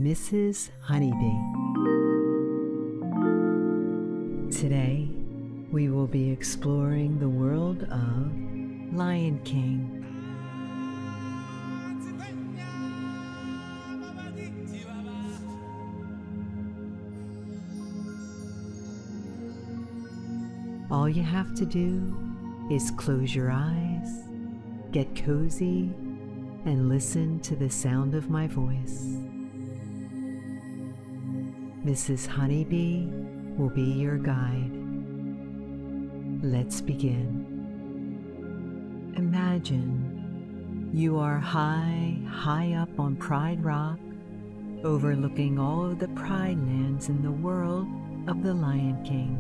Mrs. Honeybee. Today, we will be exploring the world of Lion King. All you have to do is close your eyes, get cozy, and listen to the sound of my voice. Mrs. Honeybee will be your guide. Let's begin. Imagine you are high up on Pride Rock, overlooking all of the pride lands in the world of the Lion King,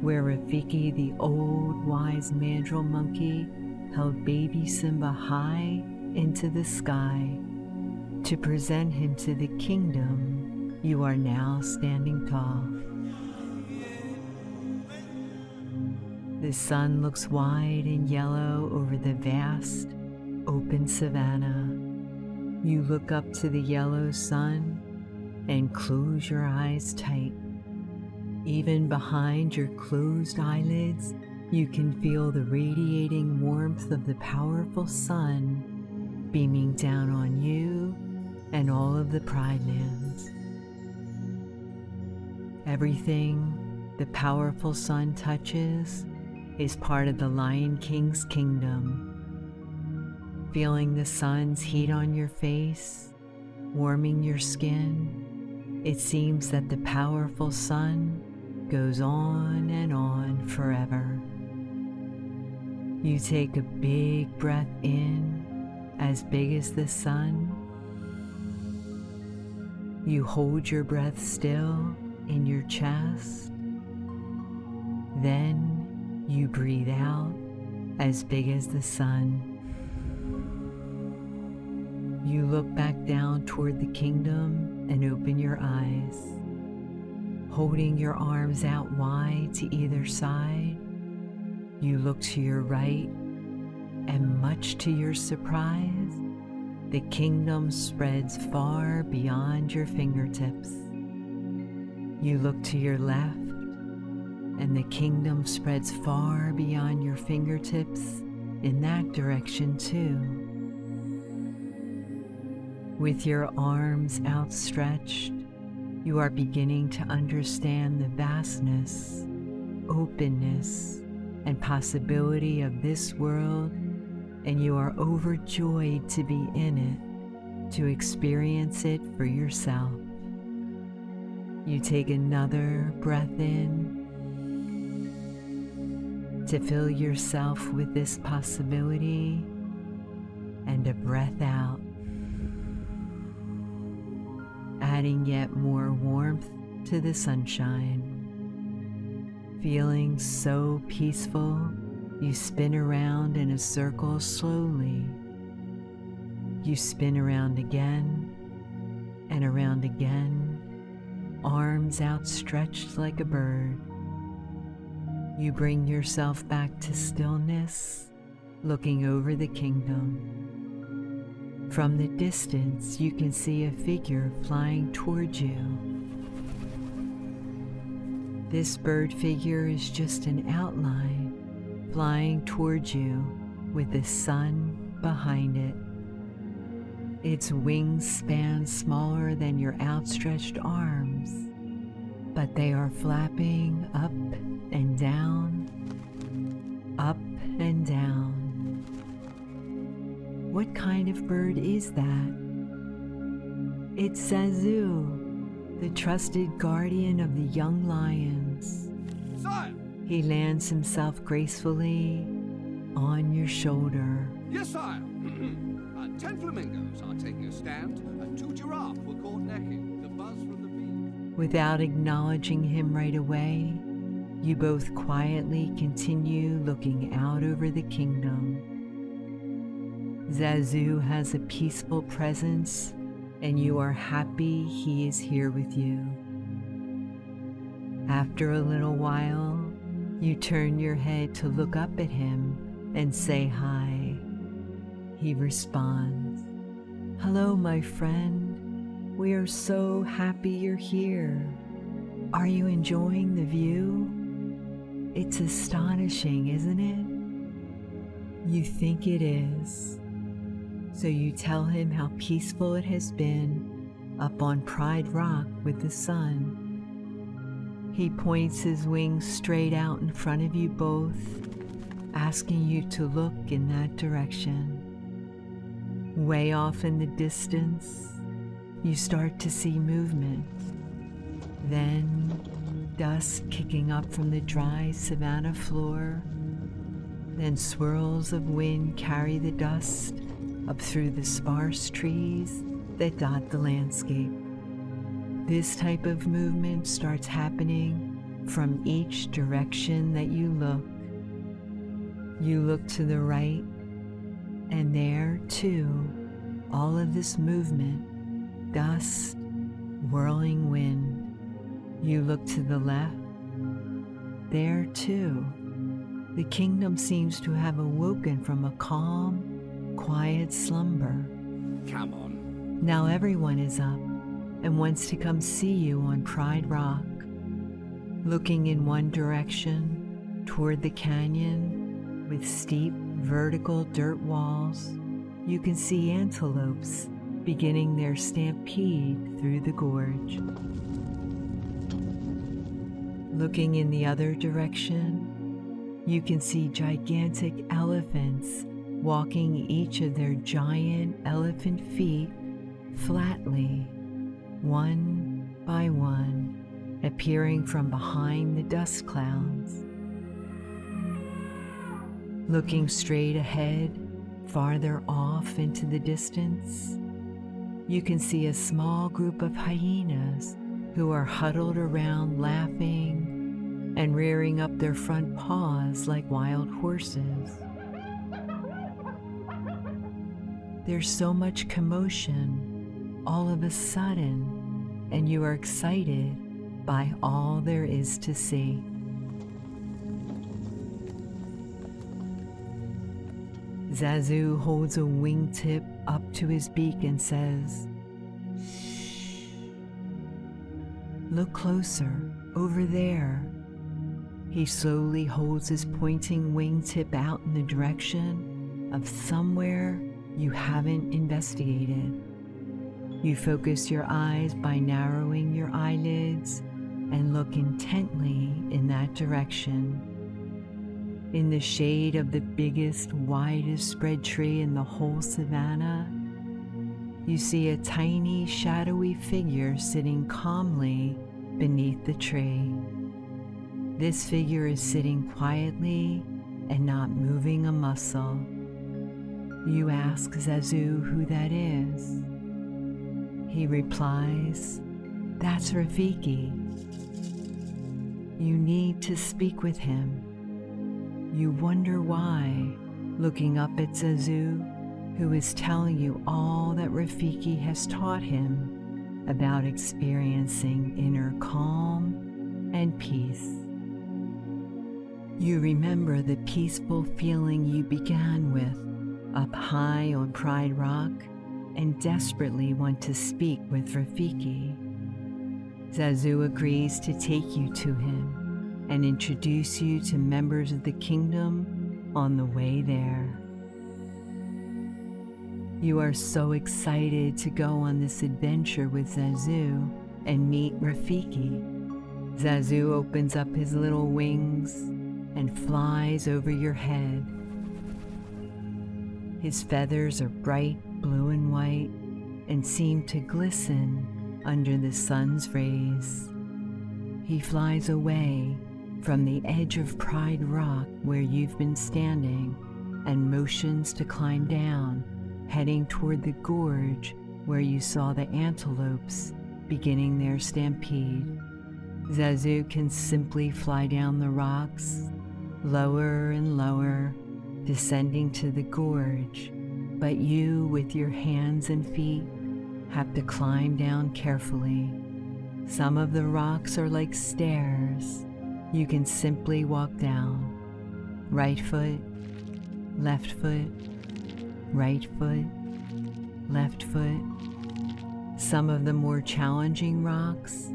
where Rafiki, the old wise mandrill monkey, held baby Simba high into the sky to present him to the kingdom. You are now standing tall. The sun looks wide and yellow over the vast, open savanna. You look up to the yellow sun and close your eyes tight. Even behind your closed eyelids, you can feel the radiating warmth of the powerful sun beaming down on you and all of the Pride Lands. Everything the powerful sun touches is part of the Lion King's kingdom. Feeling the sun's heat on your face, warming your skin, it seems that the powerful sun goes on and on forever. You take a big breath in, as big as the sun. You hold your breath still in your chest. Then you breathe out as big as the sun. You look back down toward the kingdom and open your eyes. Holding your arms out wide to either side, you look to your right, and much to your surprise, the kingdom spreads far beyond your fingertips. You look to your left, and the kingdom spreads far beyond your fingertips in that direction too. With your arms outstretched, you are beginning to understand the vastness, openness, and possibility of this world, and you are overjoyed to be in it, to experience it for yourself. You take another breath in to fill yourself with this possibility, and a breath out, adding yet more warmth to the sunshine. Feeling so peaceful, you spin around in a circle slowly. You spin around again and around again, arms outstretched like a bird. You bring yourself back to stillness, looking over the kingdom. From the distance, you can see a figure flying towards you. This bird figure is just an outline, flying towards you with the sun behind it. Its wings span smaller than your outstretched arms, but they are flapping up and down, up and down. What kind of bird is that? It's Zazu, the trusted guardian of the young lions. Sire! He lands himself gracefully on your shoulder. Yes, sire. 10 flamingos are taking a stand, and 2 giraffe were caught necking. The buzz from the bees. Without acknowledging him right away, you both quietly continue looking out over the kingdom. Zazu has a peaceful presence, and you are happy he is here with you. After a little while, you turn your head to look up at him and say hi. He responds, "Hello, my friend. We are so happy you're here. Are you enjoying the view? It's astonishing, isn't it? You think it is. So you tell him how peaceful it has been up on Pride Rock with the sun. He points his wings straight out in front of you both, asking you to look in that direction. Way off in the distance, you start to see movement. Then dust kicking up from the dry savanna floor. Then swirls of wind carry the dust up through the sparse trees that dot the landscape. This type of movement starts happening from each direction that you look. You look to the right, and there, too, all of this movement, dust, whirling wind. You look to the left. There, too, the kingdom seems to have awoken from a calm, quiet slumber. Come on. Now everyone is up and wants to come see you on Pride Rock. Looking in one direction, toward the canyon, with steep, vertical dirt walls, you can see antelopes beginning their stampede through the gorge. Looking in the other direction, you can see gigantic elephants walking each of their giant elephant feet flatly, one by one, appearing from behind the dust clouds. Looking straight ahead, farther off into the distance, you can see a small group of hyenas who are huddled around laughing and rearing up their front paws like wild horses. There's so much commotion all of a sudden, and you are excited by all there is to see. Zazu holds a wingtip up to his beak and says, "Shh. Look closer, over there." He slowly holds his pointing wingtip out in the direction of somewhere you haven't investigated. You focus your eyes by narrowing your eyelids and look intently in that direction. In the shade of the biggest, widest spread tree in the whole savanna, you see a tiny, shadowy figure sitting calmly beneath the tree. This figure is sitting quietly and not moving a muscle. You ask Zazu who that is. He replies, "That's Rafiki. You need to speak with him." You wonder why, looking up at Zazu, who is telling you all that Rafiki has taught him about experiencing inner calm and peace. You remember the peaceful feeling you began with up high on Pride Rock and desperately want to speak with Rafiki. Zazu agrees to take you to him and introduce you to members of the kingdom on the way there. You are so excited to go on this adventure with Zazu and meet Rafiki. Zazu opens up his little wings and flies over your head. His feathers are bright blue and white and seem to glisten under the sun's rays. He flies away from the edge of Pride Rock where you've been standing and motions to climb down, heading toward the gorge where you saw the antelopes beginning their stampede. Zazu can simply fly down the rocks, lower and lower, descending to the gorge, but you, with your hands and feet, have to climb down carefully. Some of the rocks are like stairs. You can simply walk down. Right foot, left foot, some of the more challenging rocks,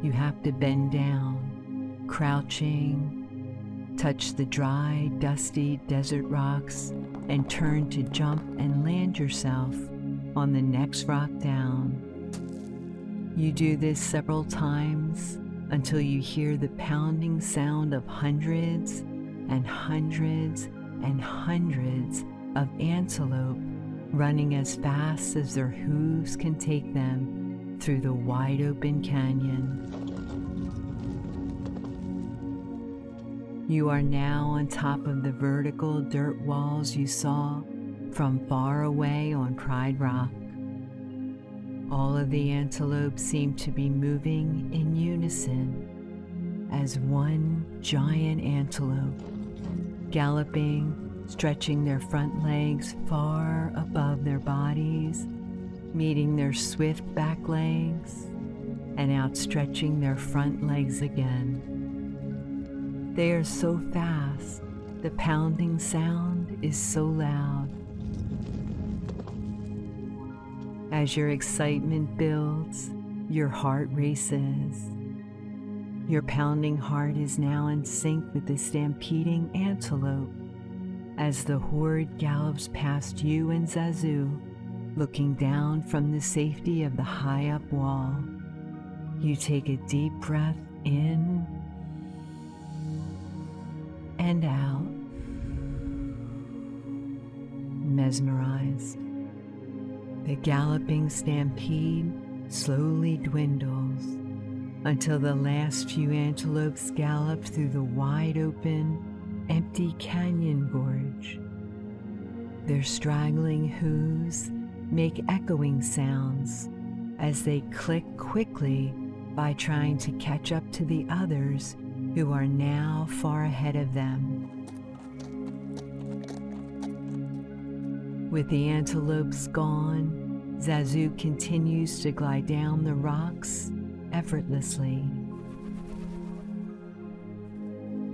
you have to bend down, crouching, touch the dry, dusty desert rocks, and turn to jump and land yourself on the next rock down. You do this several times until you hear the pounding sound of hundreds and hundreds and hundreds of antelope running as fast as their hooves can take them through the wide open canyon. You are now on top of the vertical dirt walls you saw from far away on Pride Rock. All of the antelope seem to be moving in unison as one giant antelope, galloping, stretching their front legs far above their bodies, meeting their swift back legs, and outstretching their front legs again. They are so fast, the pounding sound is so loud. As your excitement builds, your heart races. Your pounding heart is now in sync with the stampeding antelope as the horde gallops past you and Zazu, looking down from the safety of the high-up wall. You take a deep breath in and out, mesmerized. The galloping stampede slowly dwindles until the last few antelopes gallop through the wide-open, empty canyon gorge. Their straggling hooves make echoing sounds as they click quickly by trying to catch up to the others who are now far ahead of them. With the antelopes gone, Zazu continues to glide down the rocks effortlessly.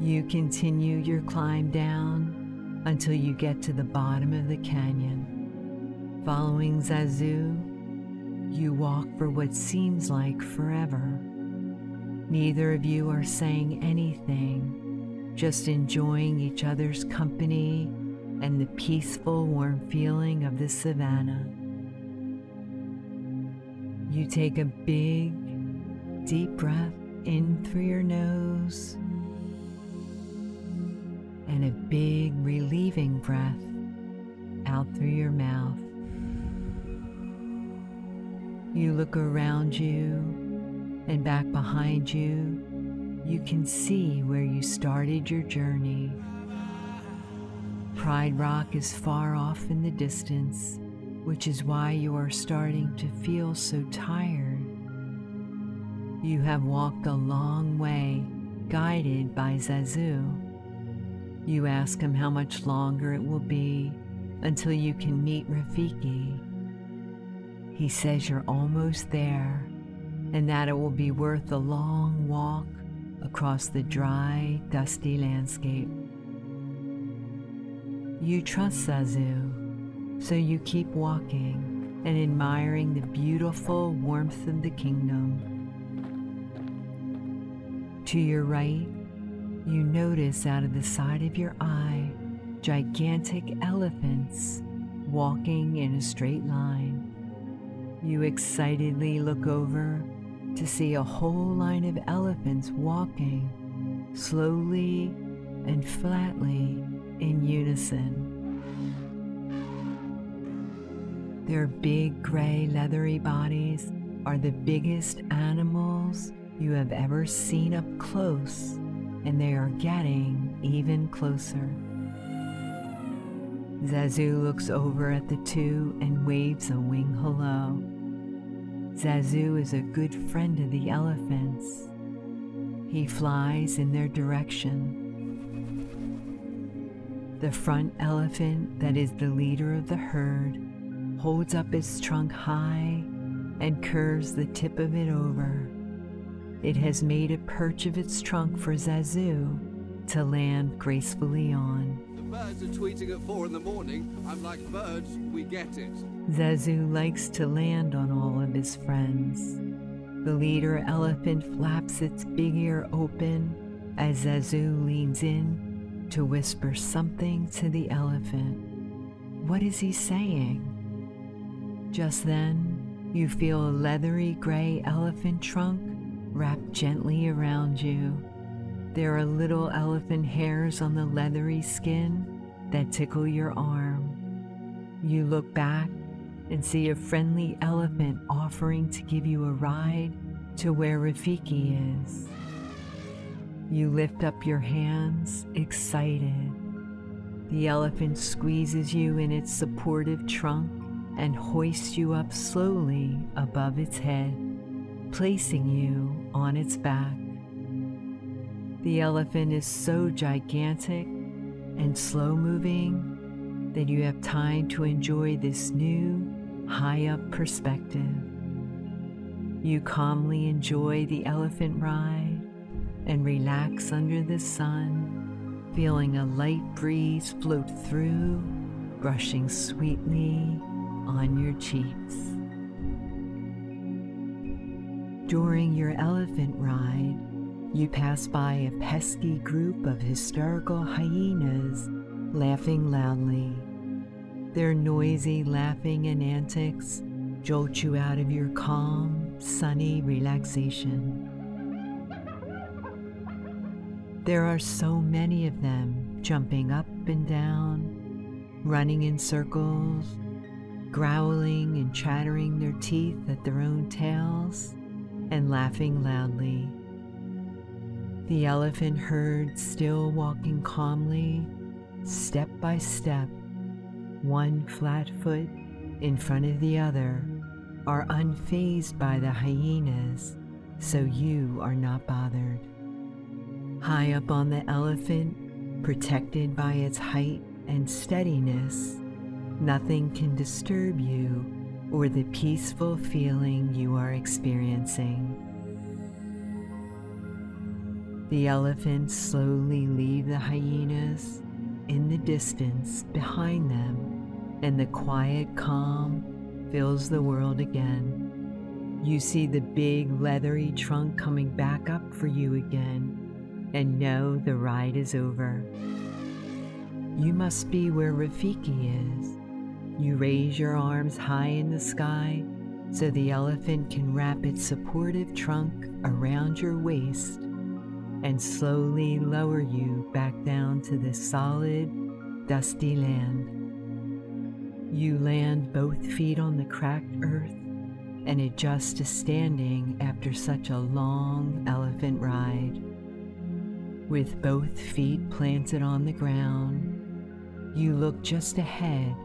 You continue your climb down until you get to the bottom of the canyon. Following Zazu, you walk for what seems like forever. Neither of you are saying anything, just enjoying each other's company and the peaceful, warm feeling of the savanna. You take a big, deep breath in through your nose and a big, relieving breath out through your mouth. You look around you and back behind you. You can see where you started your journey. Pride Rock is far off in the distance, which is why you are starting to feel so tired. You have walked a long way, guided by Zazu. You ask him how much longer it will be until you can meet Rafiki. He says you're almost there and that it will be worth the long walk across the dry, dusty landscape. You trust Zazu, so you keep walking and admiring the beautiful warmth of the kingdom. To your right, you notice out of the side of your eye gigantic elephants walking in a straight line. You excitedly look over to see a whole line of elephants walking slowly and flatly in unison. Their big gray leathery bodies are the biggest animals you have ever seen up close, and they are getting even closer. Zazu looks over at the two and waves a wing hello. Zazu is a good friend of the elephants. He flies in their direction. The front elephant, that is the leader of the herd, holds up its trunk high and curves the tip of it over. It has made a perch of its trunk for Zazu to land gracefully on. The birds are tweeting at 4 in the morning, I'm like, birds, we get it. Zazu likes to land on all of his friends. The leader elephant flaps its big ear open as Zazu leans in to whisper something to the elephant. What is he saying? Just then, you feel a leathery gray elephant trunk wrapped gently around you. There are little elephant hairs on the leathery skin that tickle your arm. You look back and see a friendly elephant offering to give you a ride to where Rafiki is. You lift up your hands, excited. The elephant squeezes you in its supportive trunk and hoists you up slowly above its head, placing you on its back. The elephant is so gigantic and slow-moving that you have time to enjoy this new, high-up perspective. You calmly enjoy the elephant ride and relax under the sun, feeling a light breeze float through, brushing sweetly on your cheeks. During your elephant ride, you pass by a pesky group of hysterical hyenas laughing loudly. Their noisy laughing and antics jolt you out of your calm, sunny relaxation. There are so many of them jumping up and down, running in circles, growling and chattering their teeth at their own tails, and laughing loudly. The elephant herd still walking calmly, step by step, one flat foot in front of the other, are unfazed by the hyenas, so you are not bothered. High up on the elephant, protected by its height and steadiness, nothing can disturb you or the peaceful feeling you are experiencing. The elephants slowly leave the hyenas in the distance behind them, and the quiet calm fills the world again. You see the big leathery trunk coming back up for you again, and know the ride is over. You must be where Rafiki is. You raise your arms high in the sky so the elephant can wrap its supportive trunk around your waist and slowly lower you back down to the solid, dusty land. You land both feet on the cracked earth and adjust to standing after such a long elephant ride. With both feet planted on the ground, you look just ahead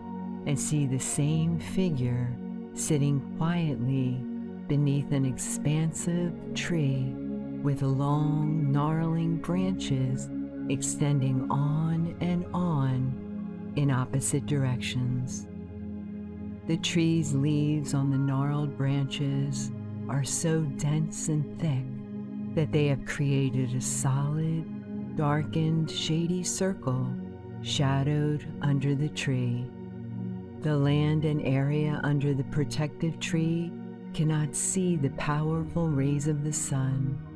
and see the same figure sitting quietly beneath an expansive tree with long, gnarling branches extending on and on in opposite directions. The tree's leaves on the gnarled branches are so dense and thick that they have created a solid, darkened, shady circle shadowed under the tree. The land and area under the protective tree cannot see the powerful rays of the sun.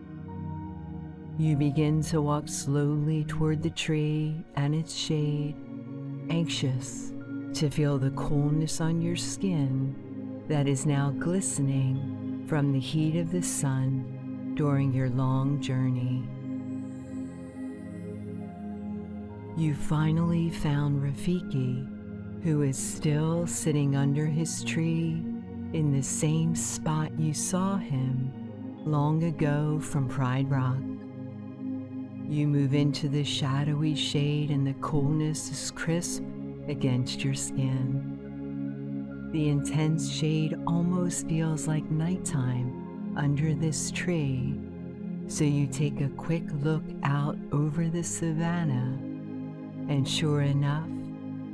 You begin to walk slowly toward the tree and its shade, anxious to feel the coolness on your skin that is now glistening from the heat of the sun during your long journey. You finally found Rafiki, who is still sitting under his tree in the same spot you saw him long ago from Pride Rock. You move into the shadowy shade and the coolness is crisp against your skin. The intense shade almost feels like nighttime under this tree, so you take a quick look out over the savanna, and sure enough,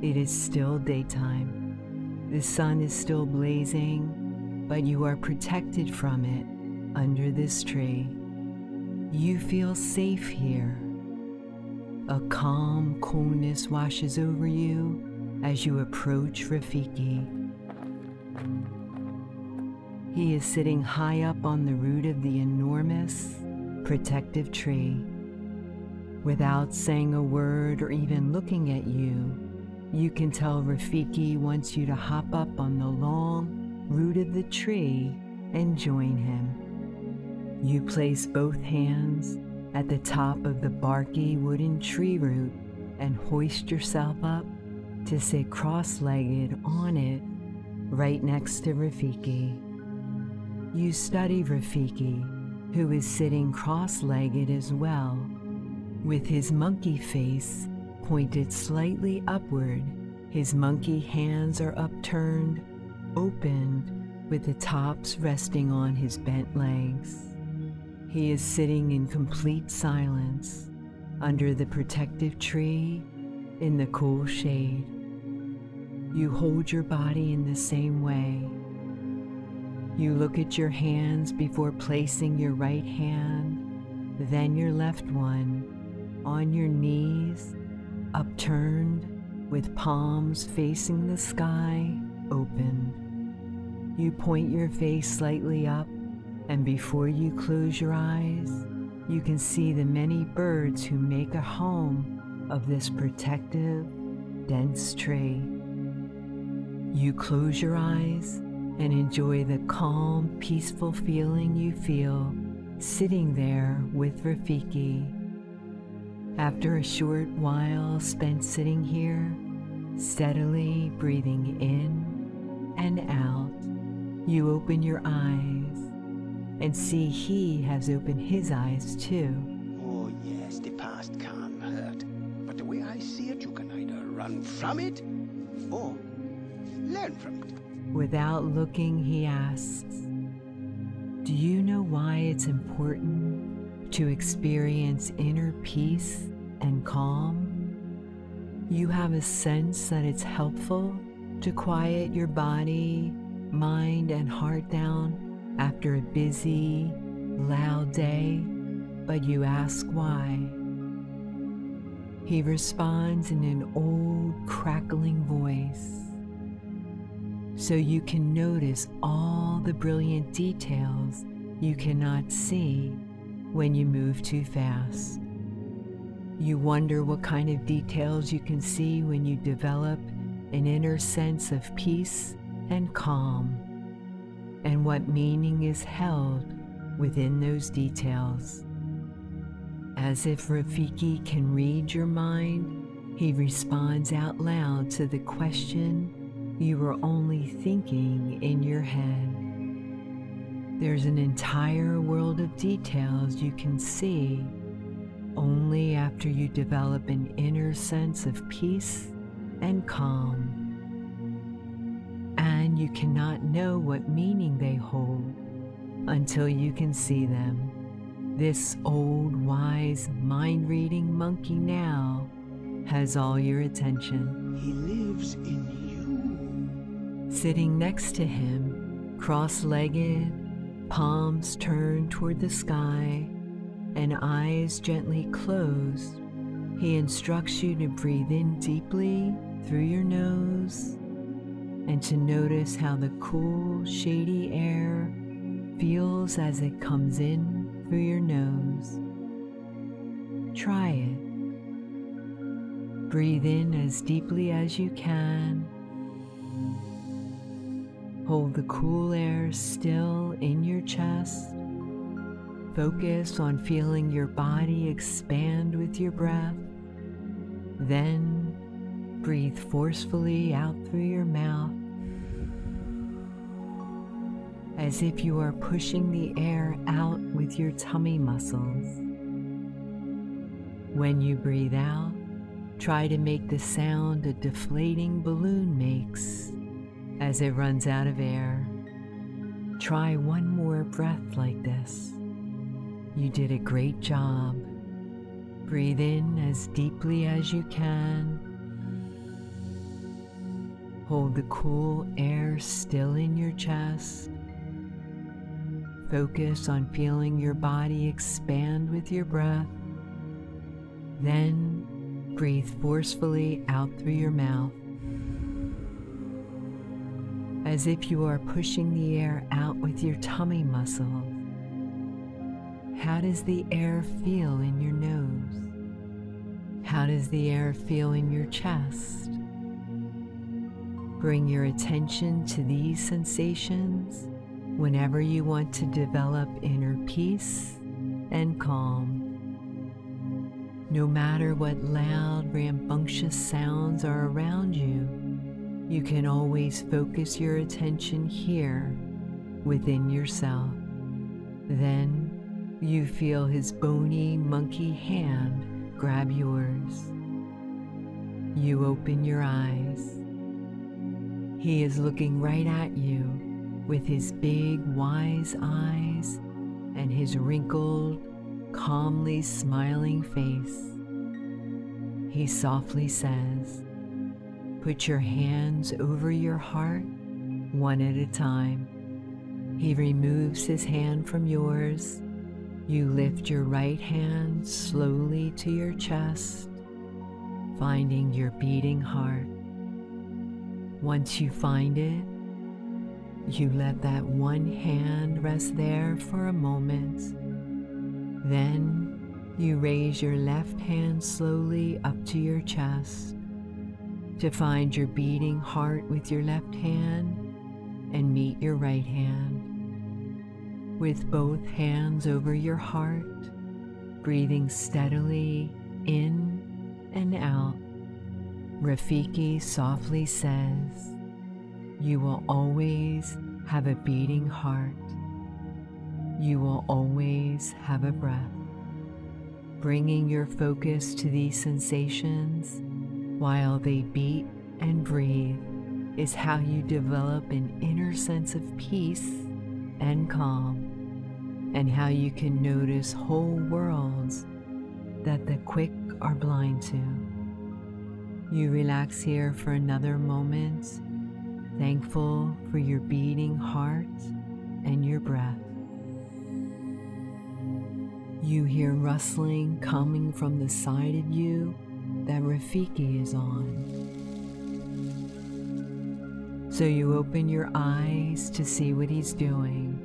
it is still daytime. The sun is still blazing, but you are protected from it under this tree. You feel safe here. A calm coolness washes over you as you approach Rafiki. He is sitting high up on the root of the enormous, protective tree. Without saying a word or even looking at you, you can tell Rafiki wants you to hop up on the long root of the tree and join him. You place both hands at the top of the barky wooden tree root and hoist yourself up to sit cross-legged on it right next to Rafiki. You study Rafiki, who is sitting cross-legged as well, with his monkey face pointed slightly upward. His monkey hands are upturned, opened, with the tops resting on his bent legs. He is sitting in complete silence under the protective tree in the cool shade. You hold your body in the same way. You look at your hands before placing your right hand, then your left one, on your knees, upturned, with palms facing the sky, open. You point your face slightly up, and before you close your eyes, you can see the many birds who make a home of this protective, dense tree. You close your eyes and enjoy the calm, peaceful feeling you feel sitting there with Rafiki. After a short while spent sitting here, steadily breathing in and out, you open your eyes and see he has opened his eyes too. Oh yes, the past can hurt. But the way I see it, you can either run from it or learn from it. Without looking, he asks, "Do you know why it's important to experience inner peace and calm? You have a sense that it's helpful to quiet your body, mind, and heart down after a busy, loud day, but you ask why." He responds in an old, crackling voice, "So you can notice all the brilliant details you cannot see when you move too fast. You wonder what kind of details you can see when you develop an inner sense of peace and calm, and what meaning is held within those details." As if Rafiki can read your mind, he responds out loud to the question you were only thinking in your head. There's an entire world of details you can see only after you develop an inner sense of peace and calm. And you cannot know what meaning they hold until you can see them. This old, wise, mind-reading monkey now has all your attention. He lives in you. Sitting next to him, cross-legged, palms turned toward the sky, and eyes gently closed, he instructs you to breathe in deeply through your nose and to notice how the cool, shady air feels as it comes in through your nose. Try it. Breathe in as deeply as you can. Hold the cool air still in your chest. Focus on feeling your body expand with your breath. Then breathe forcefully out through your mouth, as if you are pushing the air out with your tummy muscles. When you breathe out, try to make the sound a deflating balloon makes as it runs out of air. Try one more breath like this. You did a great job. Breathe in as deeply as you can. Hold the cool air still in your chest. Focus on feeling your body expand with your breath. Then Breathe forcefully out through your mouth, as if you are pushing the air out with your tummy muscles. How does the air feel in your nose? How does the air feel in your chest? Bring your attention to these sensations whenever you want to develop inner peace and calm. No matter what loud, rambunctious sounds are around you, you can always focus your attention here within yourself. Then you feel his bony monkey hand grab yours. You open your eyes. He is looking right at you with his big, wise eyes and his wrinkled, calmly smiling face. He softly says, "Put your hands over your heart, one at a time." He removes his hand from yours. You lift your right hand slowly to your chest, finding your beating heart. Once you find it, you let that one hand rest there for a moment. Then you raise your left hand slowly up to your chest to find your beating heart with your left hand and meet your right hand. With both hands over your heart, breathing steadily in and out, Rafiki softly says, "You will always have a beating heart. You will always have a breath." Bringing your focus to these sensations while they beat and breathe is how you develop an inner sense of peace and calm, and how you can notice whole worlds that the quick are blind to. You relax here for another moment, thankful for your beating heart and your breath. You hear rustling coming from the side of you that Rafiki is on. So you open your eyes to see what he's doing.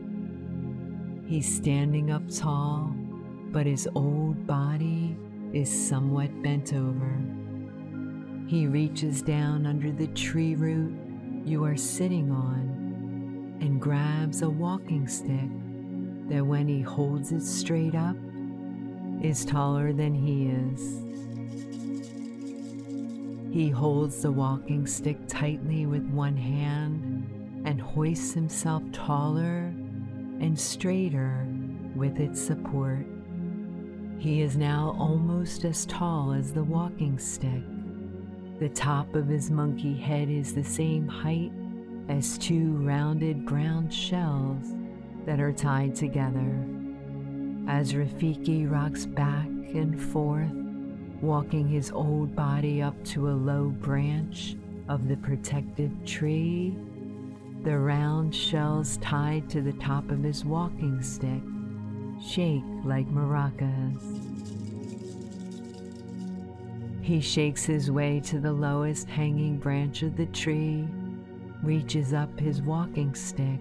He's standing up tall, but his old body is somewhat bent over. He reaches down under the tree root you are sitting on and grabs a walking stick that, when he holds it straight up, is taller than he is. He holds the walking stick tightly with one hand and hoists himself taller and straighter with its support. He is now almost as tall as the walking stick. The top of his monkey head is the same height as two rounded brown shells that are tied together. As Rafiki rocks back and forth, walking his old body up to a low branch of the protective tree, the round shells tied to the top of his walking stick shake like maracas. He shakes his way to the lowest hanging branch of the tree, reaches up his walking stick,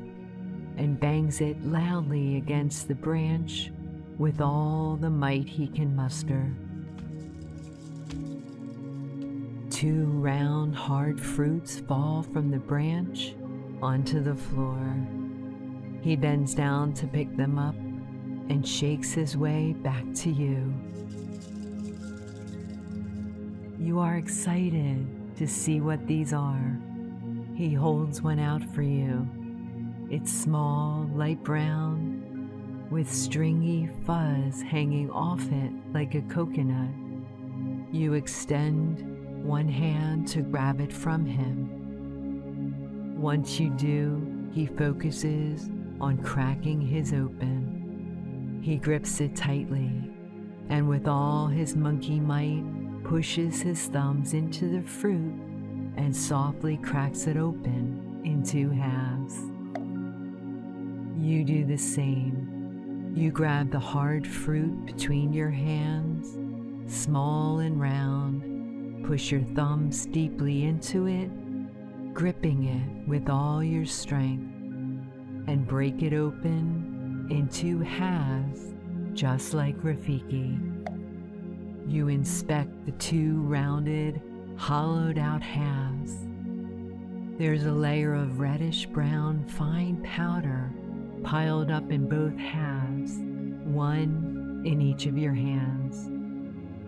and bangs it loudly against the branch with all the might he can muster. Two round, hard fruits fall from the branch onto the floor. He bends down to pick them up and shakes his way back to you. You are excited to see what these are. He holds one out for you. It's small, light brown, with stringy fuzz hanging off it like a coconut. You extend one hand to grab it from him. Once you do, he focuses on cracking his open. He grips it tightly, and with all his monkey might, pushes his thumbs into the fruit and softly cracks it open in two halves. You do the same. You grab the hard fruit between your hands, small and round, Push your thumbs deeply into it, gripping it with all your strength, and break it open in two halves, just like Rafiki. You inspect the two rounded, hollowed out halves. There's a layer of reddish-brown fine powder piled up in both halves, one in each of your hands.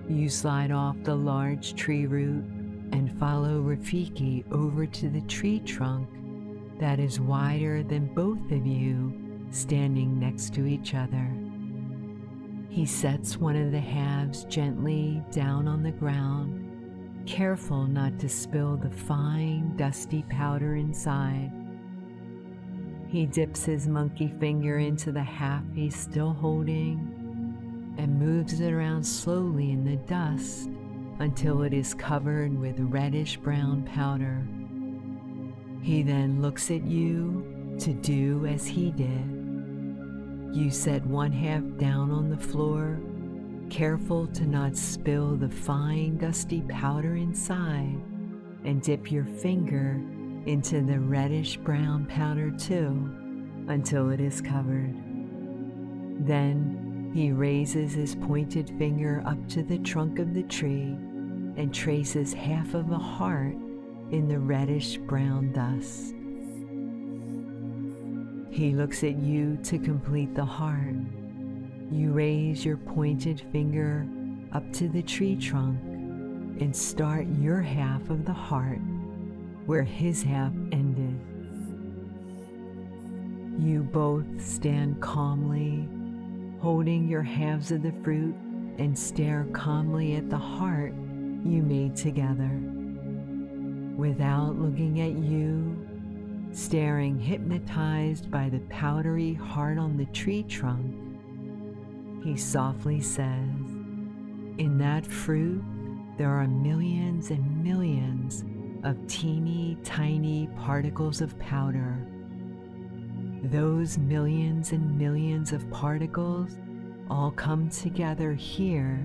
You slide off the large tree root and follow Rafiki over to the tree trunk that is wider than both of you standing next to each other. He sets one of the halves gently down on the ground, careful not to spill the fine, dusty powder inside. He dips his monkey finger into the half he's still holding and moves it around slowly in the dust until it is covered with reddish-brown powder. He then looks at you to do as he did. You set one half down on the floor, careful to not spill the fine, dusty powder inside, and dip your finger into the reddish-brown powder too, until it is covered. Then he raises his pointed finger up to the trunk of the tree and traces half of a heart in the reddish-brown dust. He looks at you to complete the heart. You raise your pointed finger up to the tree trunk and start your half of the heart where his half ended. You both stand calmly, holding your halves of the fruit, and stare calmly at the heart you made together. Without looking at you, staring hypnotized by the powdery heart on the tree trunk, he softly says, "In that fruit, there are millions and millions of teeny tiny particles of powder. Those millions and millions of particles all come together here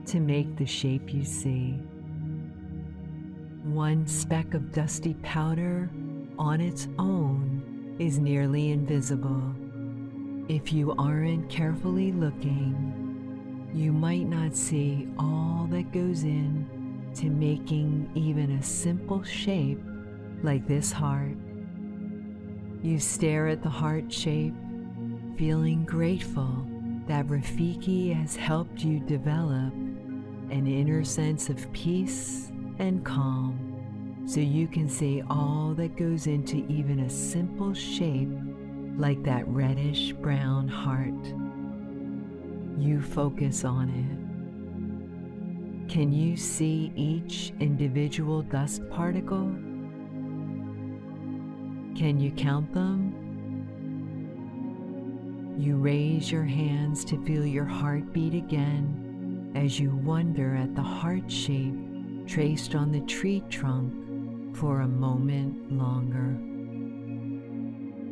to make the shape you see. One speck of dusty powder on its own is nearly invisible. If you aren't carefully looking, you might not see all that goes in to making even a simple shape like this heart. You stare at the heart shape, feeling grateful that Rafiki has helped you develop an inner sense of peace and calm, so you can see all that goes into even a simple shape like that reddish-brown heart. You focus on it. Can you see each individual dust particle? Can you count them? You raise your hands to feel your heart beat again as you wonder at the heart shape traced on the tree trunk for a moment longer.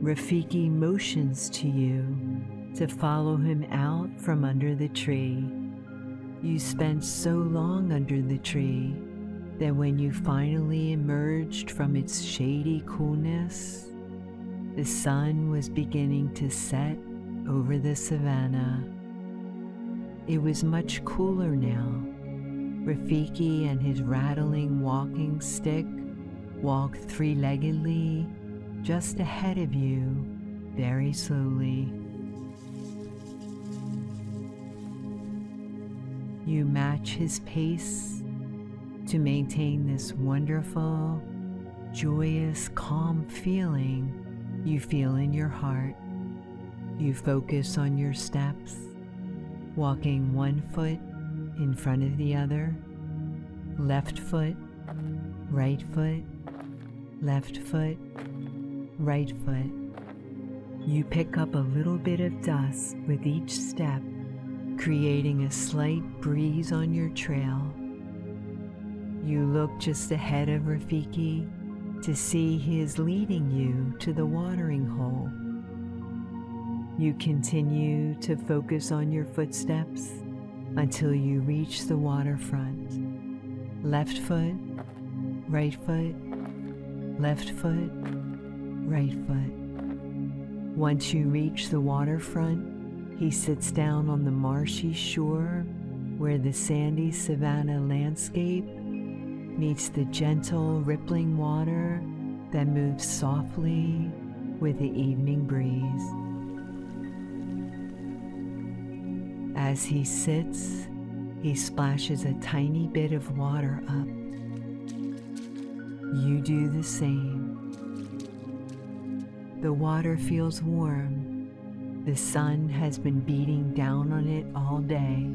Rafiki motions to you to follow him out from under the tree. You spent so long under the tree that when you finally emerged from its shady coolness, the sun was beginning to set over the savanna. It was much cooler now. Rafiki and his rattling walking stick walked three-leggedly just ahead of you, very slowly. You match his pace to maintain this wonderful, joyous, calm feeling you feel in your heart. You focus on your steps, walking one foot in front of the other, left foot, right foot, left foot, right foot. You pick up a little bit of dust with each step, creating a slight breeze on your trail. You look just ahead of Rafiki to see he is leading you to the watering hole. You continue to focus on your footsteps until you reach the waterfront. left foot, right foot, left foot, right foot. Once you reach the waterfront, he sits down on the marshy shore where the sandy savanna landscape meets the gentle rippling water that moves softly with the evening breeze. As he sits, he splashes a tiny bit of water up. You do the same. The water feels warm. The sun has been beating down on it all day,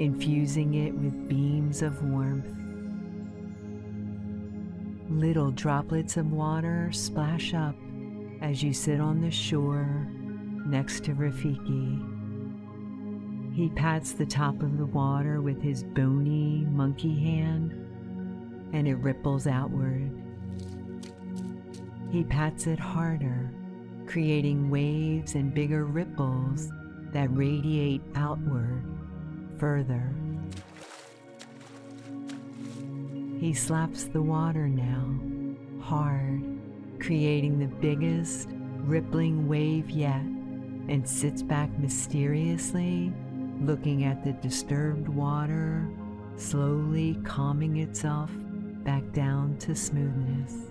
infusing it with beams of warmth. Little droplets of water splash up as you sit on the shore next to Rafiki. He pats the top of the water with his bony monkey hand, and it ripples outward. He pats it harder, creating waves and bigger ripples that radiate outward further. He slaps the water now, hard, creating the biggest rippling wave yet, and sits back mysteriously, looking at the disturbed water, slowly calming itself back down to smoothness.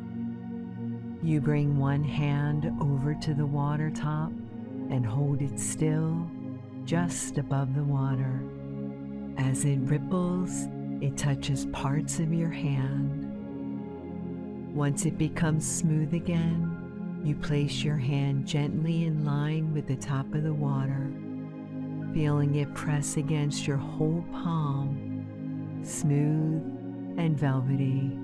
You bring one hand over to the water top and hold it still just above the water. As it ripples, it touches parts of your hand. Once it becomes smooth again, you place your hand gently in line with the top of the water, feeling it press against your whole palm, smooth and velvety.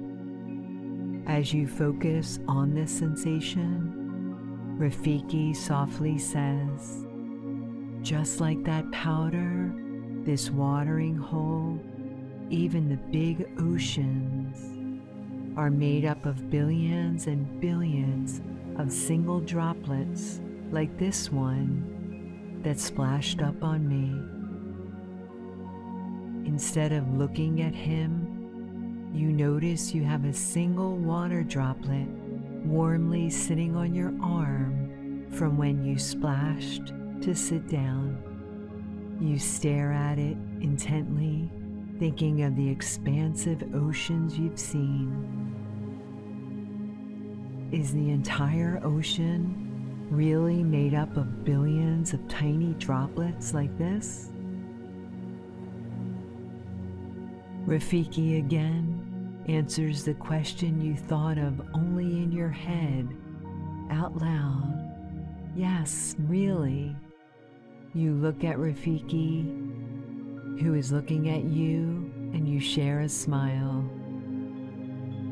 As you focus on this sensation, Rafiki softly says, "Just like that powder, this watering hole, even the big oceans, are made up of billions and billions of single droplets like this one that splashed up on me." Instead of looking at him, you notice you have a single water droplet warmly sitting on your arm from when you splashed to sit down. You stare at it intently, thinking of the expansive oceans you've seen. Is the entire ocean really made up of billions of tiny droplets like this? Rafiki again answers the question you thought of only in your head, out loud. Yes, really. You look at Rafiki, who is looking at you, and you share a smile.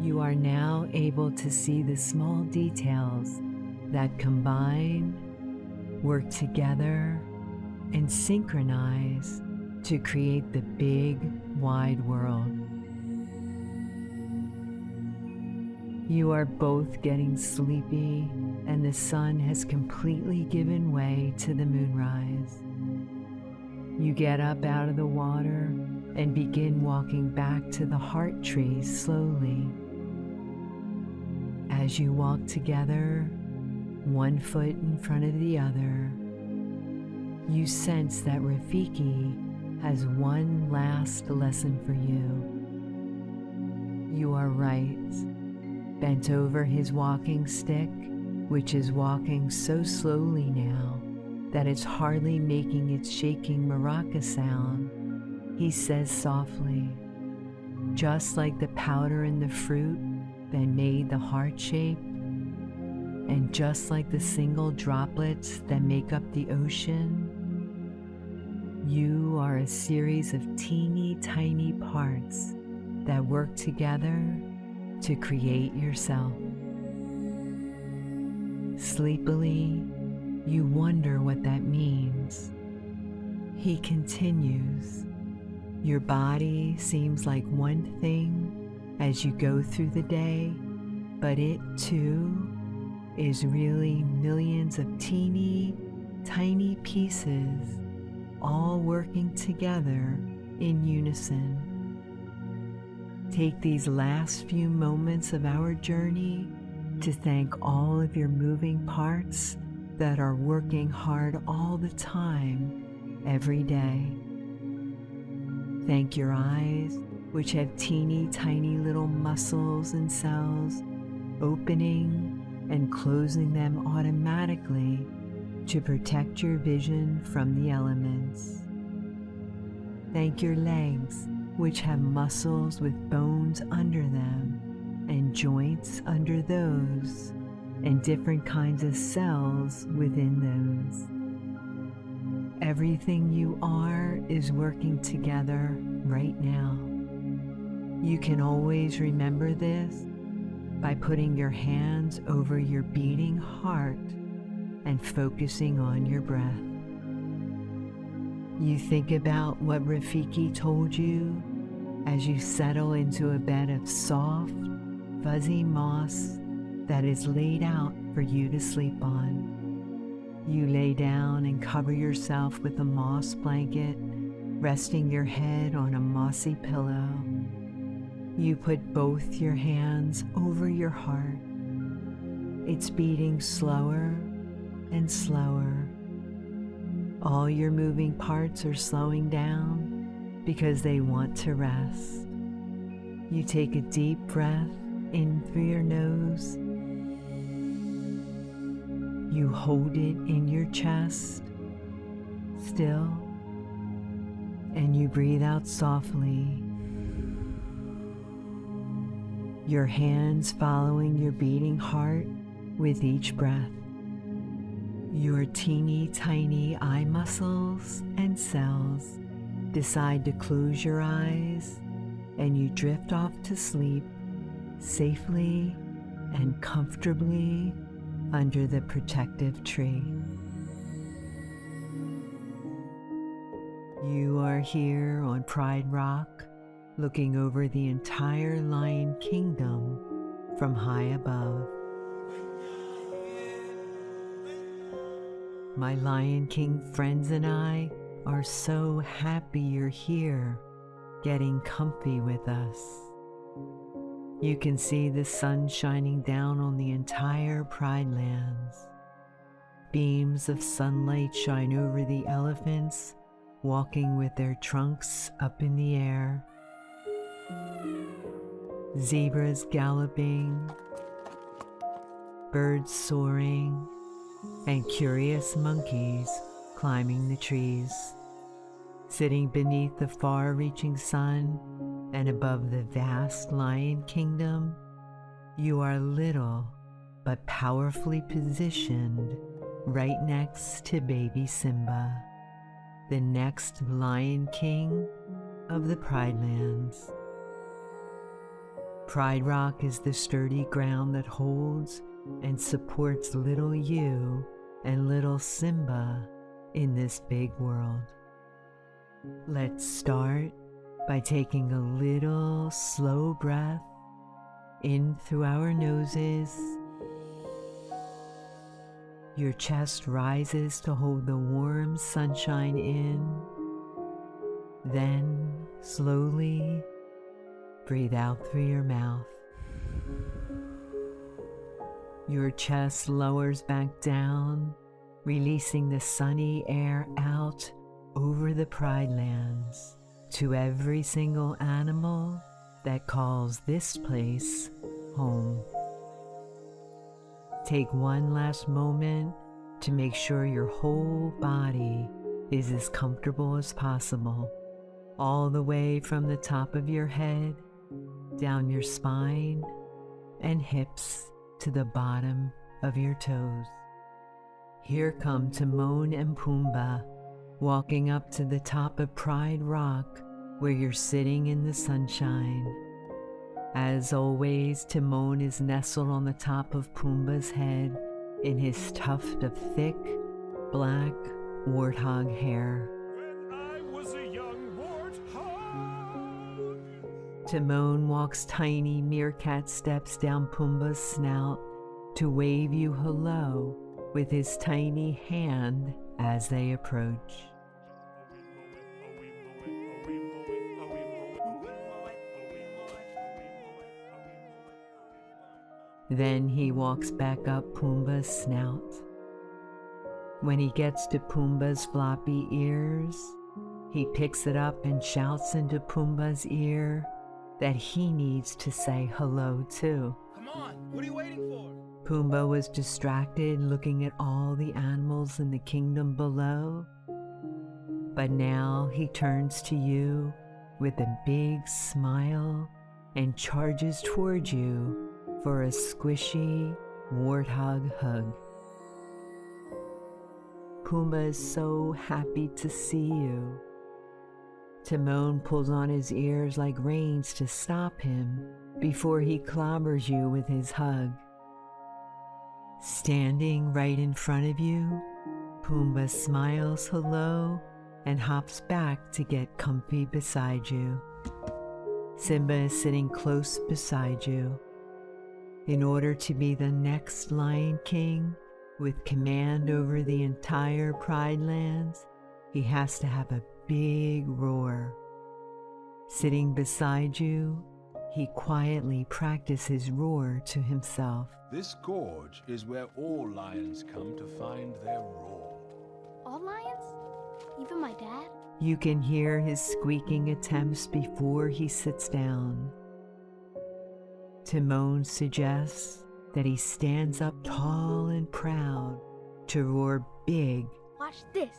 You are now able to see the small details that combine, work together, and synchronize to create the big, wide world. You are both getting sleepy, and the sun has completely given way to the moonrise. You get up out of the water and begin walking back to the heart tree slowly. As you walk together, one foot in front of the other, you sense that Rafiki has one last lesson for you. You are right. Bent over his walking stick, which is walking so slowly now that it's hardly making its shaking maraca sound, he says softly, "Just like the powder in the fruit that made the heart shape, and just like the single droplets that make up the ocean, you are a series of teeny tiny parts that work together to create yourself." Sleepily, you wonder what that means. He continues, "Your body seems like one thing as you go through the day, but it too is really millions of teeny, tiny pieces all working together in unison. Take these last few moments of our journey to thank all of your moving parts that are working hard all the time, every day. Thank your eyes, which have teeny tiny little muscles and cells, opening and closing them automatically to protect your vision from the elements. Thank your legs, which have muscles with bones under them and joints under those, and different kinds of cells within those. Everything you are is working together right now. You can always remember this by putting your hands over your beating heart and focusing on your breath. You think about what Rafiki told you as you settle into a bed of soft, fuzzy moss that is laid out for you to sleep on. You lay down and cover yourself with a moss blanket, resting your head on a mossy pillow. You put both your hands over your heart. It's beating slower and slower. All your moving parts are slowing down because they want to rest. You take a deep breath in through your nose. You hold it in your chest, still, and you breathe out softly. Your hands following your beating heart with each breath. Your teeny tiny eye muscles and cells decide to close your eyes, and you drift off to sleep safely and comfortably under the protective tree. You are here on Pride Rock, looking over the entire Lion Kingdom from high above. My Lion King friends and I are so happy you're here, getting comfy with us. You can see the sun shining down on the entire Pride Lands. Beams of sunlight shine over the elephants, walking with their trunks up in the air. Zebras galloping, birds soaring, and curious monkeys climbing the trees. Sitting beneath the far-reaching sun and above the vast Lion Kingdom, you are little but powerfully positioned right next to baby Simba, the next Lion King of the Pride Lands. Pride Rock is the sturdy ground that holds and supports little you and little Simba in this big world. Let's start by taking a little slow breath in through our noses. Your chest rises to hold the warm sunshine in. Then, slowly, breathe out through your mouth. Your chest lowers back down, releasing the sunny air out over the Pride Lands to every single animal that calls this place home. Take one last moment to make sure your whole body is as comfortable as possible, all the way from the top of your head, down your spine and hips to the bottom of your toes. Here come Timon and Pumbaa, walking up to the top of Pride Rock where you're sitting in the sunshine. As always, Timon is nestled on the top of Pumbaa's head in his tuft of thick, black warthog hair. When I was a young warthog. Timon walks tiny meerkat steps down Pumbaa's snout to wave you hello with his tiny hand as they approach. Then he walks back up Pumbaa's snout. When he gets to Pumbaa's floppy ears, he picks it up and shouts into Pumbaa's ear that he needs to say hello too. Come on, what are you waiting for? Pumbaa was distracted looking at all the animals in the kingdom below, but now he turns to you with a big smile and charges towards you for a squishy warthog hug. Pumbaa is so happy to see you. Timon pulls on his ears like reins to stop him before he clobbers you with his hug. Standing right in front of you, Pumbaa smiles hello and hops back to get comfy beside you. Simba is sitting close beside you. In order to be the next Lion King with command over the entire Pride Lands, he has to have a big roar. Sitting beside you, he quietly practices his roar to himself. This gorge is where all lions come to find their roar. All lions? Even my dad? You can hear his squeaking attempts before he sits down. Timon suggests that he stands up tall and proud to roar big. Watch this.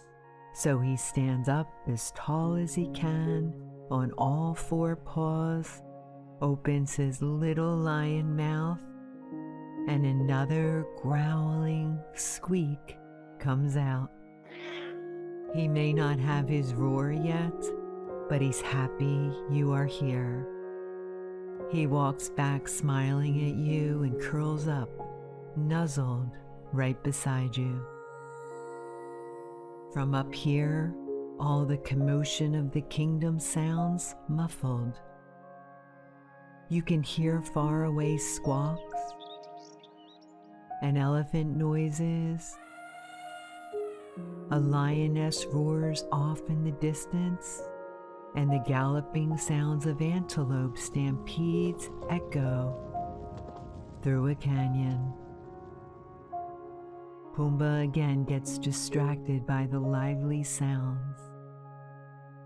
So he stands up as tall as he can on all four paws, opens his little lion mouth, and another growling squeak comes out. He may not have his roar yet, but he's happy you are here. He walks back smiling at you and curls up, nuzzled right beside you. From up here, all the commotion of the kingdom sounds muffled. You can hear faraway squawks and elephant noises. A lioness roars off in the distance, and the galloping sounds of antelope stampedes echo through a canyon. Pumbaa again gets distracted by the lively sounds.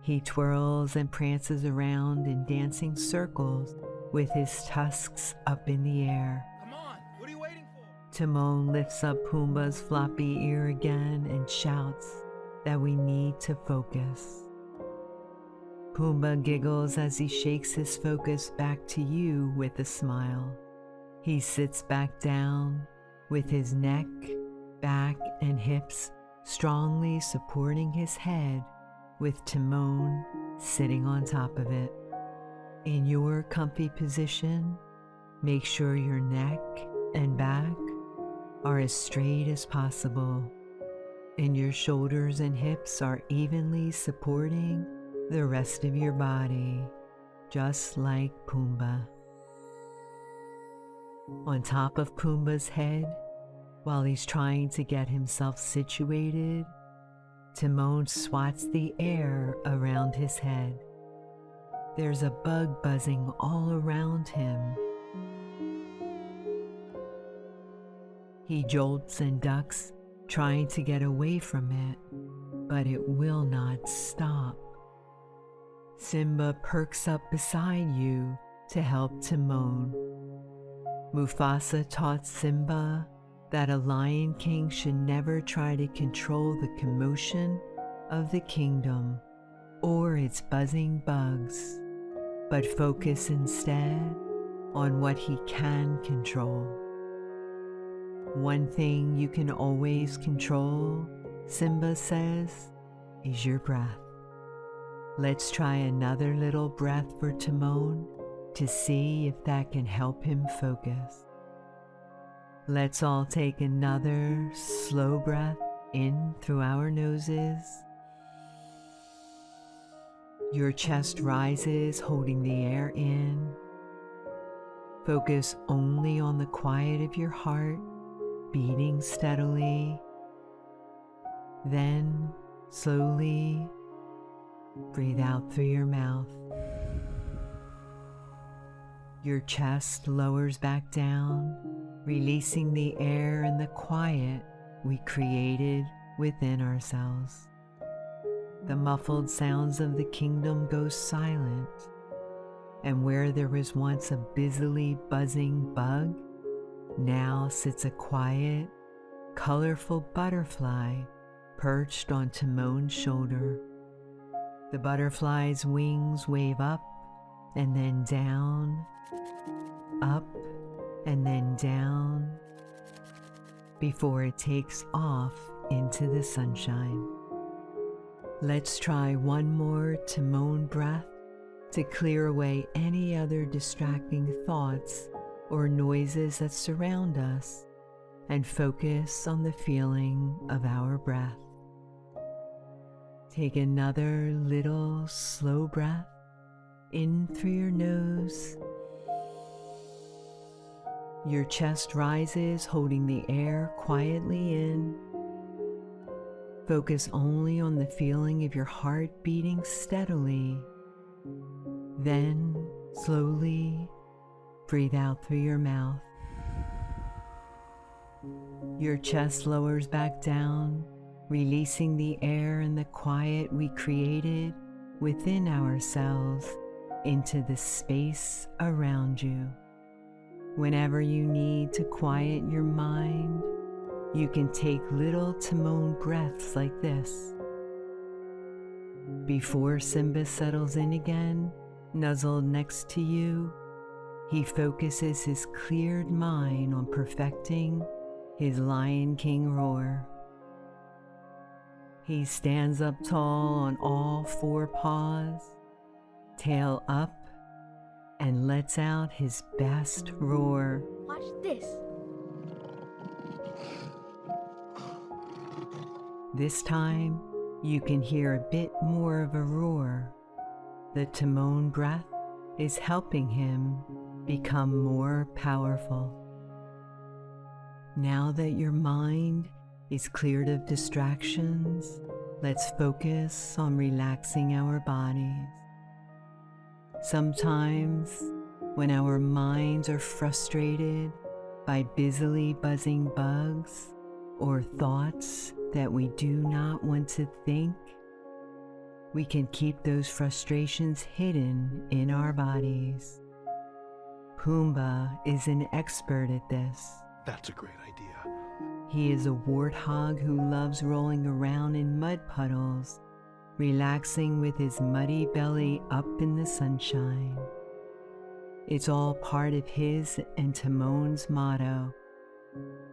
He twirls and prances around in dancing circles with his tusks up in the air. Come on, what are you waiting for? Timon lifts up Pumbaa's floppy ear again and shouts that we need to focus. Pumbaa giggles as he shakes his focus back to you with a smile. He sits back down with his neck, back, and hips strongly supporting his head, with Timon sitting on top of it. In your comfy position, make sure your neck and back are as straight as possible, and your shoulders and hips are evenly supporting the rest of your body, just like Pumbaa. On top of Pumbaa's head, while he's trying to get himself situated, Timon swats the air around his head. There's a bug buzzing all around him. He jolts and ducks, trying to get away from it, but it will not stop. Simba perks up beside you to help Timon. Mufasa taught Simba that a Lion King should never try to control the commotion of the kingdom or its buzzing bugs, but focus instead on what he can control. One thing you can always control, Simba says, is your breath. Let's try another little breath for Timon to see if that can help him focus. Let's all take another slow breath in through our noses. Your chest rises, holding the air in. Focus only on the quiet of your heart, beating steadily. Then, slowly, breathe out through your mouth. Your chest lowers back down, releasing the air and the quiet we created within ourselves. The muffled sounds of the kingdom go silent, and where there was once a busily buzzing bug, now sits a quiet, colorful butterfly perched on Timon's shoulder. The butterfly's wings wave up and then down, up and then down, before it takes off into the sunshine. Let's try one more Timon breath to clear away any other distracting thoughts or noises that surround us and focus on the feeling of our breath. Take another little slow breath in through your nose. Your chest rises, holding the air quietly in. Focus only on the feeling of your heart beating steadily. Then, slowly, breathe out through your mouth. Your chest lowers back down, releasing the air and the quiet we created within ourselves into the space around you. Whenever you need to quiet your mind, you can take little Timon breaths like this. Before Simba settles in again, nuzzled next to you, he focuses his cleared mind on perfecting his Lion King roar. He stands up tall on all four paws, tail up, and lets out his best roar. Watch this. This time, you can hear a bit more of a roar. The Timon breath is helping him become more powerful. Now that your mind is cleared of distractions, let's focus on relaxing our bodies. Sometimes, when our minds are frustrated by busily buzzing bugs or thoughts that we do not want to think, we can keep those frustrations hidden in our bodies. Pumbaa is an expert at this. That's a great idea. He is a warthog who loves rolling around in mud puddles, relaxing with his muddy belly up in the sunshine. It's all part of his and Timon's motto,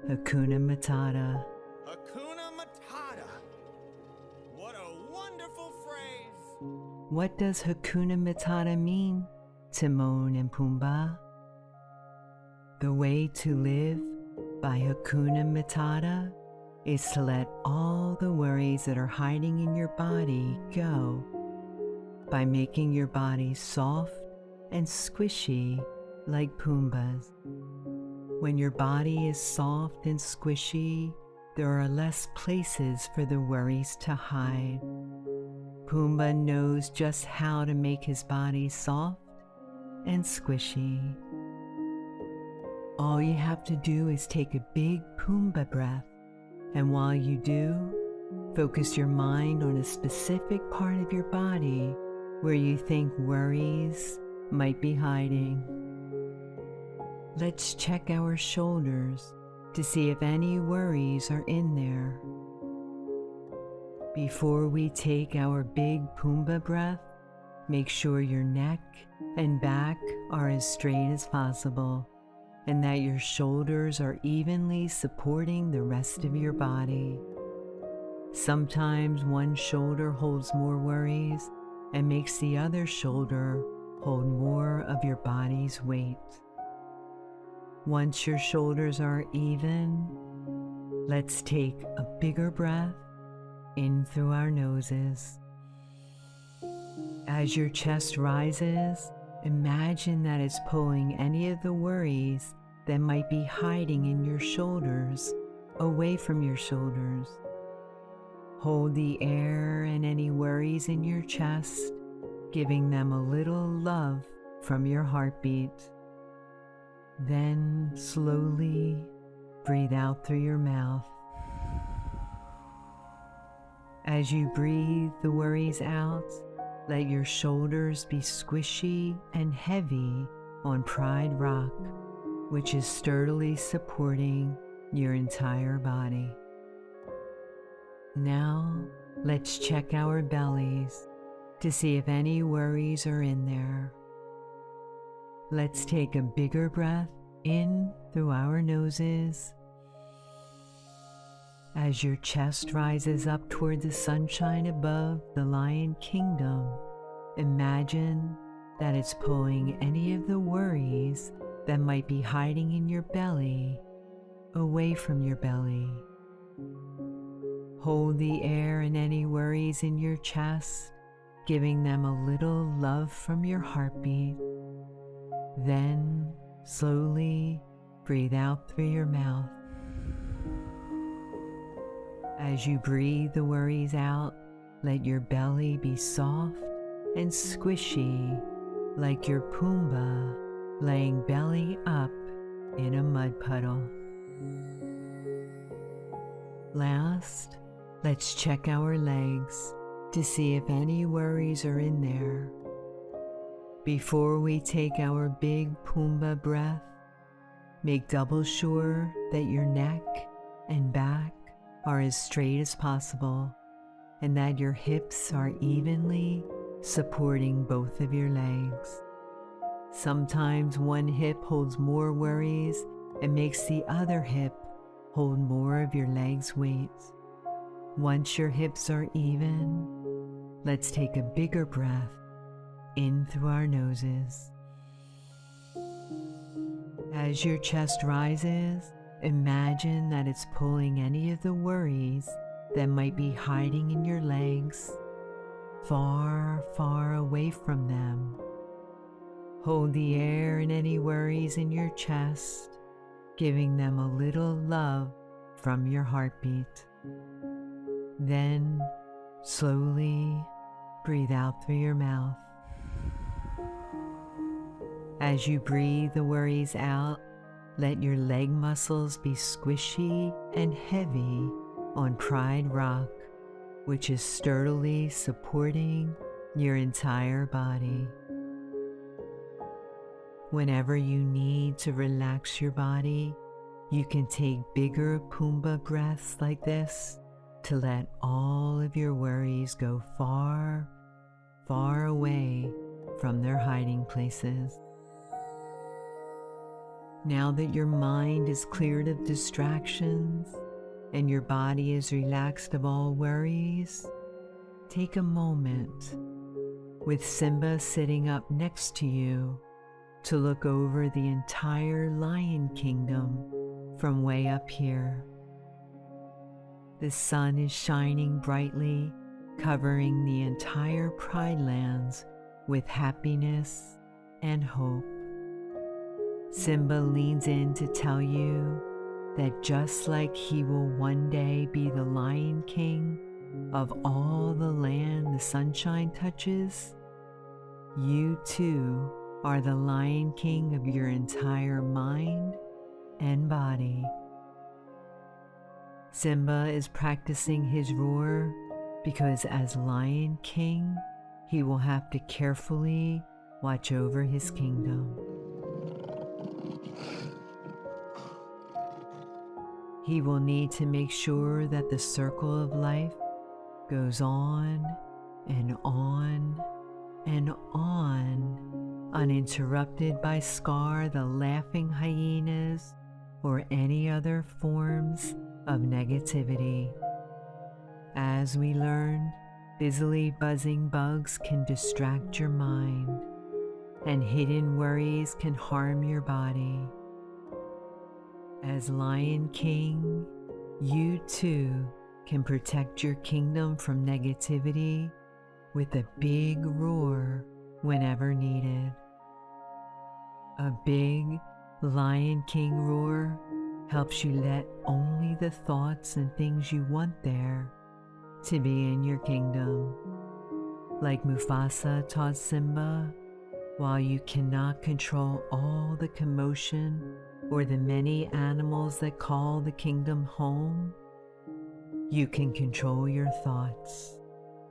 Hakuna Matata. Hakuna Matata. What a wonderful phrase. What does Hakuna Matata mean, Timon and Pumbaa? The way to live by Hakuna Matata is to let all the worries that are hiding in your body go by making your body soft and squishy like Pumbaa's. When your body is soft and squishy, there are less places for the worries to hide. Pumbaa knows just how to make his body soft and squishy. All you have to do is take a big Pumbaa breath, and while you do, focus your mind on a specific part of your body where you think worries might be hiding. Let's check our shoulders to see if any worries are in there. Before we take our big Pumbaa breath, make sure your neck and back are as straight as possible, and that your shoulders are evenly supporting the rest of your body. Sometimes one shoulder holds more worries and makes the other shoulder hold more of your body's weight. Once your shoulders are even, let's take a bigger breath in through our noses. As your chest rises, imagine that it's pulling any of the worries that might be hiding in your shoulders away from your shoulders. Hold the air and any worries in your chest, giving them a little love from your heartbeat. Then slowly breathe out through your mouth. As you breathe the worries out, let your shoulders be squishy and heavy on Pride Rock, which is sturdily supporting your entire body. Now, let's check our bellies to see if any worries are in there. Let's take a bigger breath in through our noses. As your chest rises up toward the sunshine above the Lion Kingdom, imagine that it's pulling any of the worries that might be hiding in your belly away from your belly. Hold the air and any worries in your chest, giving them a little love from your heartbeat. Then slowly breathe out through your mouth. As you breathe the worries out, let your belly be soft and squishy, like your Pumbaa laying belly up in a mud puddle. Last, let's check our legs to see if any worries are in there. Before we take our big Pumbaa breath, make double sure that your neck and back are as straight as possible and that your hips are evenly supporting both of your legs. Sometimes one hip holds more worries and makes the other hip hold more of your leg's weight. Once your hips are even, let's take a bigger breath in through our noses. As your chest rises, imagine that it's pulling any of the worries that might be hiding in your legs far, far away from them. Hold the air and any worries in your chest, giving them a little love from your heartbeat. Then, slowly breathe out through your mouth. As you breathe the worries out, let your leg muscles be squishy and heavy on Pride Rock, which is sturdily supporting your entire body. Whenever you need to relax your body, you can take bigger Pumbaa breaths like this to let all of your worries go far, far away from their hiding places. Now that your mind is cleared of distractions and your body is relaxed of all worries, take a moment, with Simba sitting up next to you, to look over the entire Lion Kingdom from way up here. The sun is shining brightly, covering the entire Pride Lands with happiness and hope. Simba leans in to tell you that just like he will one day be the Lion King of all the land the sunshine touches, you too are the Lion King of your entire mind and body. Simba is practicing his roar because as Lion King, he will have to carefully watch over his kingdom. He will need to make sure that the circle of life goes on and on and on, uninterrupted by Scar the laughing hyenas or any other forms of negativity. As we learned, busily buzzing bugs can distract your mind, and hidden worries can harm your body. As Lion King, you too can protect your kingdom from negativity with a big roar whenever needed. A big Lion King roar helps you let only the thoughts and things you want there to be in your kingdom. Like Mufasa taught Simba, While you cannot control all the commotion or the many animals that call the kingdom home, you can control your thoughts,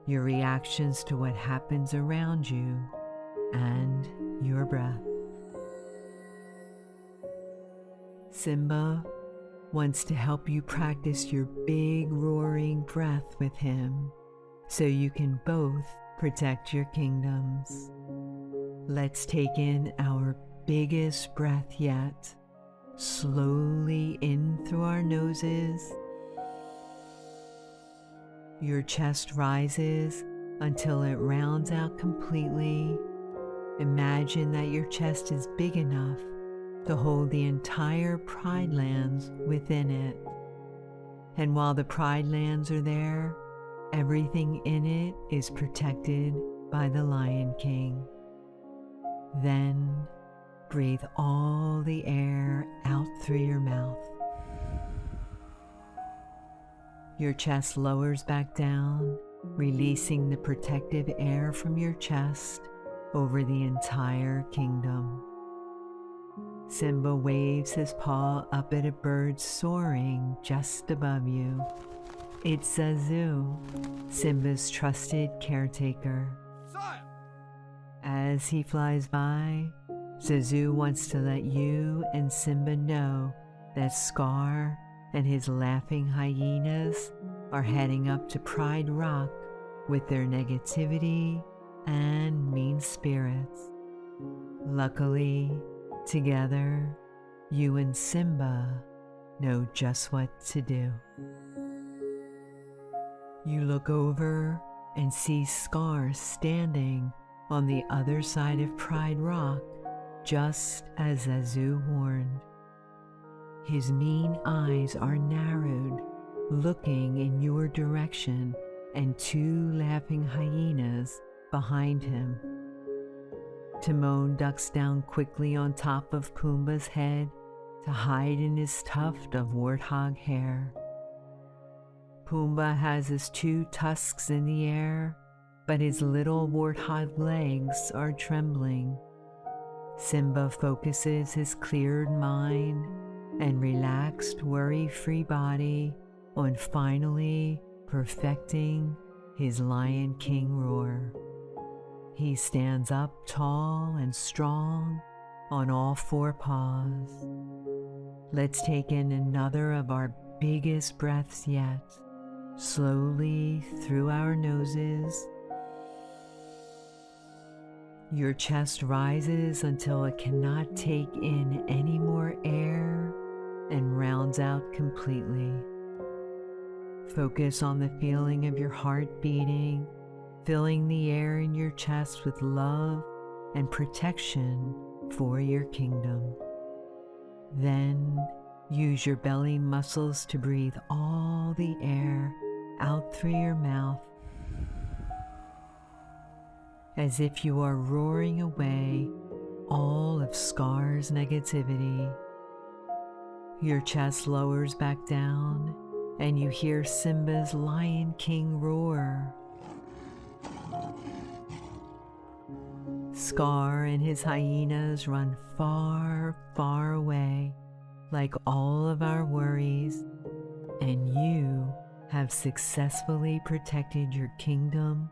your reactions to what happens around you, and your breath. Simba wants to help you practice your big roaring breath with him so you can both protect your kingdoms. Let's take in our biggest breath yet, slowly in through our noses. Your chest rises until it rounds out completely. Imagine that your chest is big enough to hold the entire Pride Lands within it. And while the Pride Lands are there, everything in it is protected by the Lion King. Then breathe all the air out through your mouth. Your chest lowers back down, releasing the protective air from your chest over the entire kingdom. Simba waves his paw up at a bird soaring just above you. It's Zazu, Simba's trusted caretaker. Sire! As he flies by, Zazu wants to let you and Simba know that Scar and his laughing hyenas are heading up to Pride Rock with their negativity and mean spirits. Luckily, together, you and Simba know just what to do. You look over and see Scar standing on the other side of Pride Rock, just as Zazu warned. His mean eyes are narrowed, looking in your direction, and two laughing hyenas behind him. Timon ducks down quickly on top of Pumbaa's head to hide in his tuft of warthog hair. Pumbaa has his two tusks in the air, but his little warthog legs are trembling. Simba focuses his cleared mind and relaxed, worry-free body on finally perfecting his Lion King roar. He stands up tall and strong on all four paws. Let's take in another of our biggest breaths yet, slowly through our noses. Your chest rises until it cannot take in any more air and rounds out completely. Focus on the feeling of your heart beating, filling the air in your chest with love and protection for your kingdom. Then use your belly muscles to breathe all the air out through your mouth, as if you are roaring away all of Scar's negativity. Your chest lowers back down, and you hear Simba's Lion King roar. Scar and his hyenas run far, far away, like all of our worries, and you have successfully protected your kingdom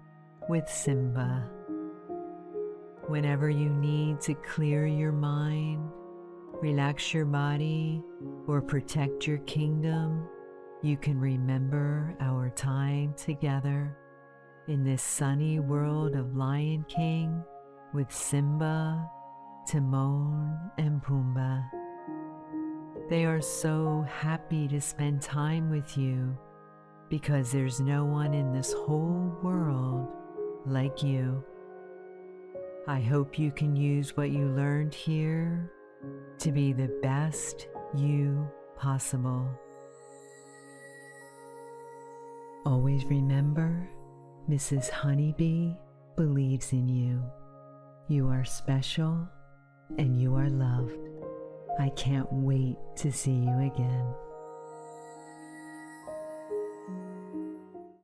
with Simba. Whenever you need to clear your mind, relax your body, or protect your kingdom, you can remember our time together in this sunny world of Lion King with Simba, Timon, and Pumbaa. They are so happy to spend time with you because there's no one in this whole world like you. I hope you can use what you learned here to be the best you possible. Always remember, Mrs. Honeybee believes in you. You are special and you are loved. I can't wait to see you again.